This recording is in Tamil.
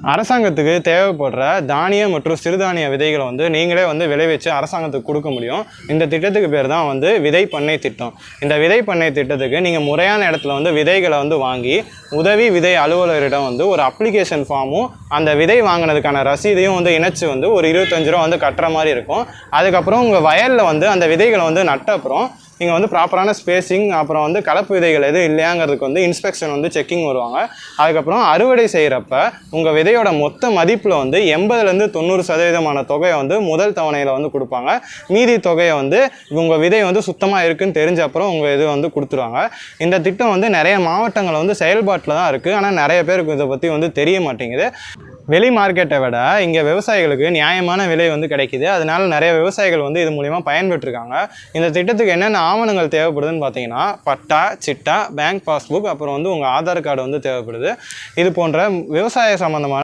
அரசாங்கத்துக்கு தேவைப்படுற தானிய மற்றும் சிறுதானிய விதைகளை வந்து நீங்களே வந்து விளைவிச்சு அரசாங்கத்துக்கு கொடுக்க முடியும். இந்த திட்டத்துக்கு பேர் தான் வந்து விதை பண்ணை திட்டம். இந்த விதை பண்ணை திட்டத்துக்கு நீங்கள் முறையான இடத்துல வந்து விதைகளை வந்து வாங்கி உதவி விதை அலுவலரிடம் வந்து ஒரு அப்ளிகேஷன் ஃபார்மும் அந்த விதை வாங்கினதுக்கான ரசீதையும் வந்து இணைச்சி வந்து ஒரு 25 ரூபா வந்து கட்டுற மாதிரி இருக்கும். அதுக்கப்புறம் உங்கள் வயலில் வந்து அந்த விதைகளை வந்து நட்ட அப்புறம் நீங்கள் வந்து ப்ராப்பரான ஸ்பேஸிங் அப்புறம் வந்து கலப்பு விதைகள் எதுவும் இல்லையாங்கிறதுக்கு வந்து இன்ஸ்பெக்ஷன் வந்து செக்கிங் வருவாங்க. அதுக்கப்புறம் அறுவடை செய்கிறப்ப உங்கள் விதையோட மொத்த மதிப்பில் வந்து 80லேருந்து 90% தொகையை வந்து முதல் தவணையில் வந்து கொடுப்பாங்க. மீதி தொகையை வந்து உங்கள் விதை வந்து சுத்தமாக இருக்குதுன்னு தெரிஞ்ச அப்புறம் உங்கள் இது வந்து கொடுத்துருவாங்க. இந்த திட்டம் வந்து நிறைய மாவட்டங்கள் வந்து செயல்பாட்டில் தான் இருக்குது. ஆனால் நிறைய பேருக்கு இதை பற்றி வந்து தெரிய மாட்டேங்குது. வெளி மார்க்கெட்டை விட இங்கே விவசாயிகளுக்கு நியாயமான விலை வந்து கிடைக்கிது. அதனால நிறைய விவசாயிகள் வந்து இது மூலிமா பயன்பெற்றிருக்காங்க. இந்த திட்டத்துக்கு என்னென்ன ஆவணங்கள் தேவைப்படுதுன்னு பார்த்தீங்கன்னா பட்டா, சிட்டா, பேங்க் பாஸ்புக், அப்புறம் வந்து உங்கள் ஆதார் கார்டு வந்து தேவைப்படுது. இது போன்ற விவசாய சம்மந்தமான